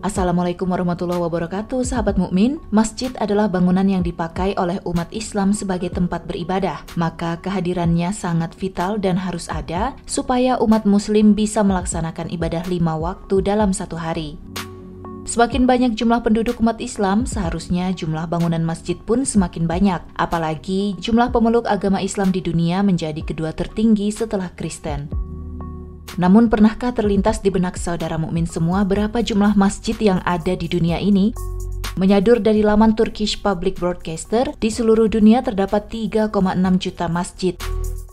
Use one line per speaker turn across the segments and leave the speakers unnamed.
Assalamualaikum warahmatullahi wabarakatuh, sahabat mukmin. Masjid adalah bangunan yang dipakai oleh umat Islam sebagai tempat beribadah. Maka kehadirannya sangat vital dan harus ada supaya umat muslim bisa melaksanakan ibadah 5 waktu dalam satu hari. Semakin banyak jumlah penduduk umat Islam, seharusnya jumlah bangunan masjid pun semakin banyak. Apalagi jumlah pemeluk agama Islam di dunia menjadi kedua tertinggi setelah Kristen. Namun pernahkah terlintas di benak saudara mukmin semua berapa jumlah masjid yang ada di dunia ini? Menyadur dari laman Turkish Public Broadcaster, di seluruh dunia terdapat 3,6 juta masjid.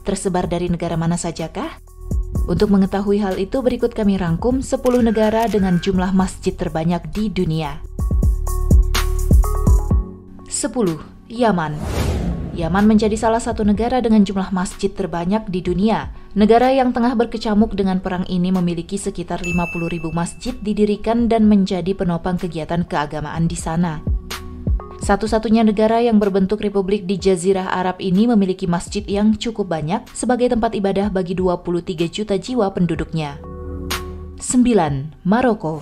Tersebar dari negara mana sajakah? Untuk mengetahui hal itu, berikut kami rangkum 10 negara dengan jumlah masjid terbanyak di dunia. 10. Yaman. Yaman menjadi salah satu negara dengan jumlah masjid terbanyak di dunia. Negara yang tengah berkecamuk dengan perang ini memiliki sekitar 50.000 masjid didirikan dan menjadi penopang kegiatan keagamaan di sana. Satu-satunya negara yang berbentuk republik di Jazirah Arab ini memiliki masjid yang cukup banyak sebagai tempat ibadah bagi 23 juta jiwa penduduknya. 9. Maroko.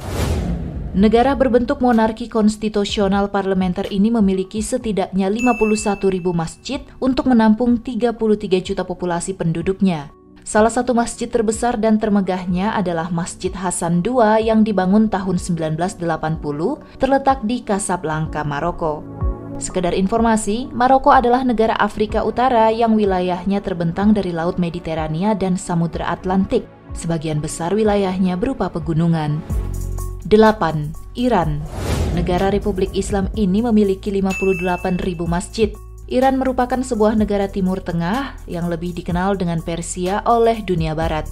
Negara berbentuk monarki konstitusional parlementer ini memiliki setidaknya 51.000 masjid untuk menampung 33 juta populasi penduduknya. Salah satu masjid terbesar dan termegahnya adalah Masjid Hasan II yang dibangun tahun 1980, terletak di Casablanca, Maroko. Sekedar informasi, Maroko adalah negara Afrika Utara yang wilayahnya terbentang dari Laut Mediterania dan Samudra Atlantik. Sebagian besar wilayahnya berupa pegunungan. 8. Iran. Negara Republik Islam ini memiliki 58.000 masjid. Iran merupakan sebuah negara Timur Tengah yang lebih dikenal dengan Persia oleh dunia barat.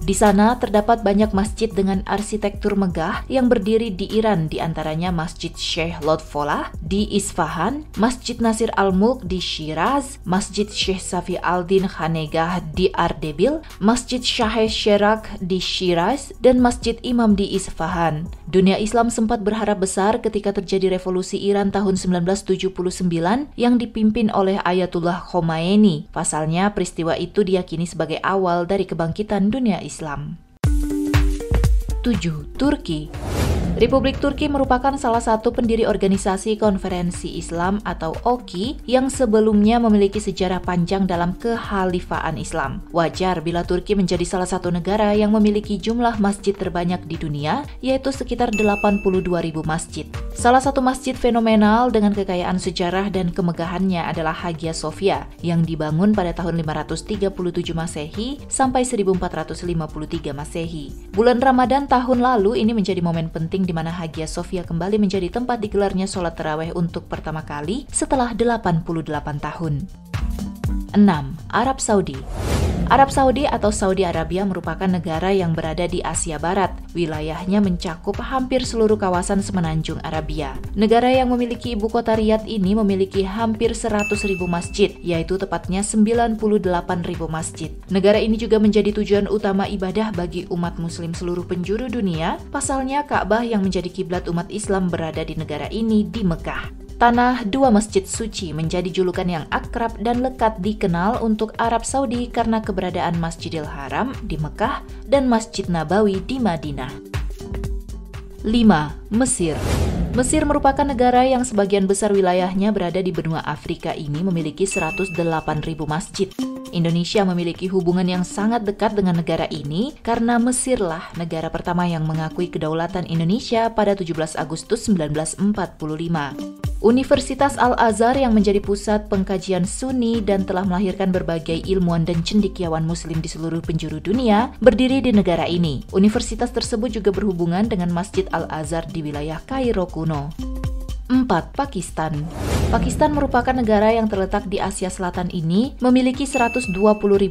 Di sana terdapat banyak masjid dengan arsitektur megah yang berdiri di Iran, di antaranya Masjid Sheikh Lotfollah di Isfahan, Masjid Nasir Al-Mulk di Shiraz, Masjid Sheikh Safi Al-Din Khanegah di Ardebil, Masjid Shah Sherak di Shiraz, dan Masjid Imam di Isfahan. Dunia Islam sempat berharap besar ketika terjadi revolusi Iran tahun 1979 yang dipimpin oleh Ayatullah Khomeini. Pasalnya, peristiwa itu diyakini sebagai awal dari kebangkitan dunia Islam. 7. Turki. Republik Turki merupakan salah satu pendiri organisasi Konferensi Islam atau OKI yang sebelumnya memiliki sejarah panjang dalam kehalifaan Islam. Wajar bila Turki menjadi salah satu negara yang memiliki jumlah masjid terbanyak di dunia, yaitu sekitar 82.000 masjid. Salah satu masjid fenomenal dengan kekayaan sejarah dan kemegahannya adalah Hagia Sophia yang dibangun pada tahun 537 Masehi sampai 1453 Masehi. Bulan Ramadan tahun lalu ini menjadi momen penting di mana Hagia Sophia kembali menjadi tempat digelarnya sholat tarawih untuk pertama kali setelah 88 tahun. 6. Arab Saudi. Arab Saudi atau Saudi Arabia merupakan negara yang berada di Asia Barat. Wilayahnya mencakup hampir seluruh kawasan semenanjung Arabia. Negara yang memiliki ibu kota Riyadh ini memiliki hampir 100.000 masjid, yaitu tepatnya 98.000 masjid. Negara ini juga menjadi tujuan utama ibadah bagi umat muslim seluruh penjuru dunia. Pasalnya Ka'bah yang menjadi kiblat umat Islam berada di negara ini di Mekah. Tanah dua masjid suci menjadi julukan yang akrab dan lekat dikenal untuk Arab Saudi karena keberadaan Masjidil Haram di Mekah dan Masjid Nabawi di Madinah. 5. Mesir. Mesir merupakan negara yang sebagian besar wilayahnya berada di benua Afrika ini memiliki 108.000 masjid. Indonesia memiliki hubungan yang sangat dekat dengan negara ini karena Mesirlah negara pertama yang mengakui kedaulatan Indonesia pada 17 Agustus 1945. Universitas Al-Azhar yang menjadi pusat pengkajian Sunni dan telah melahirkan berbagai ilmuwan dan cendekiawan muslim di seluruh penjuru dunia berdiri di negara ini. Universitas tersebut juga berhubungan dengan Masjid Al-Azhar di wilayah Kairo kuno. 4. Pakistan. Pakistan merupakan negara yang terletak di Asia Selatan ini memiliki 120.000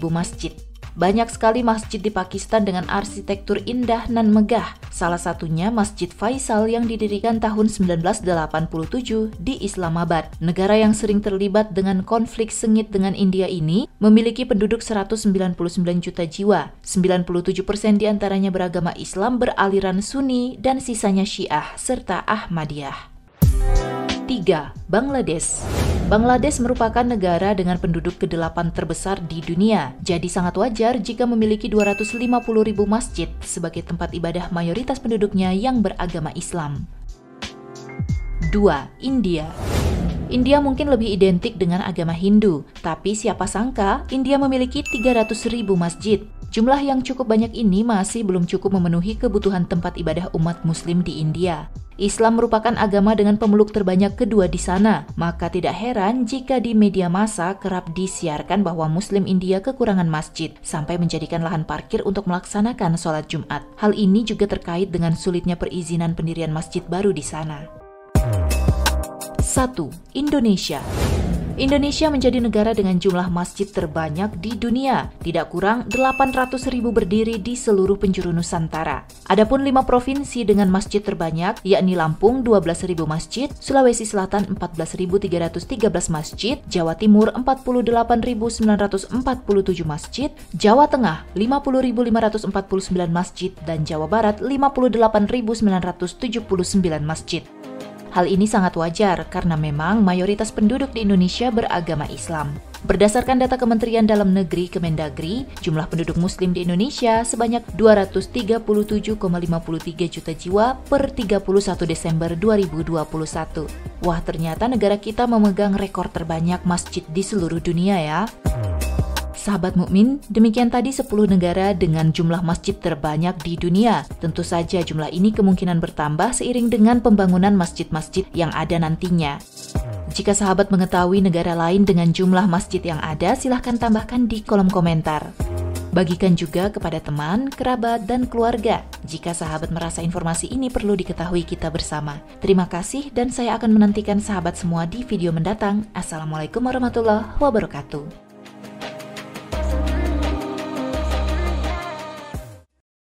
masjid. Banyak sekali masjid di Pakistan dengan arsitektur indah dan megah. Salah satunya Masjid Faisal yang didirikan tahun 1987 di Islamabad. Negara yang sering terlibat dengan konflik sengit dengan India ini memiliki penduduk 199 juta jiwa. 97% diantaranya beragama Islam beraliran Sunni dan sisanya Syiah serta Ahmadiyah. 3. Bangladesh. Bangladesh merupakan negara dengan penduduk ke-8 terbesar di dunia, jadi sangat wajar jika memiliki 250.000 masjid sebagai tempat ibadah mayoritas penduduknya yang beragama Islam. 2. India. India mungkin lebih identik dengan agama Hindu, tapi siapa sangka India memiliki 300.000 masjid. Jumlah yang cukup banyak ini masih belum cukup memenuhi kebutuhan tempat ibadah umat muslim di India. Islam merupakan agama dengan pemeluk terbanyak kedua di sana, maka tidak heran jika di media massa kerap disiarkan bahwa muslim India kekurangan masjid, sampai menjadikan lahan parkir untuk melaksanakan sholat Jumat. Hal ini juga terkait dengan sulitnya perizinan pendirian masjid baru di sana. 1. Indonesia. Indonesia menjadi negara dengan jumlah masjid terbanyak di dunia, tidak kurang 800.000 berdiri di seluruh penjuru Nusantara. Adapun 5 provinsi dengan masjid terbanyak, yakni Lampung 12.000 masjid, Sulawesi Selatan 14.313 masjid, Jawa Timur 48.947 masjid, Jawa Tengah 50.549 masjid, dan Jawa Barat 58.979 masjid. Hal ini sangat wajar karena memang mayoritas penduduk di Indonesia beragama Islam. Berdasarkan data Kementerian Dalam Negeri Kemendagri, jumlah penduduk muslim di Indonesia sebanyak 237,53 juta jiwa per 31 Desember 2021. Wah, ternyata negara kita memegang rekor terbanyak masjid di seluruh dunia ya. Sahabat mukmin, demikian tadi 10 negara dengan jumlah masjid terbanyak di dunia. Tentu saja jumlah ini kemungkinan bertambah seiring dengan pembangunan masjid-masjid yang ada nantinya. Jika sahabat mengetahui negara lain dengan jumlah masjid yang ada, silahkan tambahkan di kolom komentar. Bagikan juga kepada teman, kerabat, dan keluarga jika sahabat merasa informasi ini perlu diketahui kita bersama. Terima kasih dan saya akan menantikan sahabat semua di video mendatang. Assalamualaikum warahmatullahi wabarakatuh.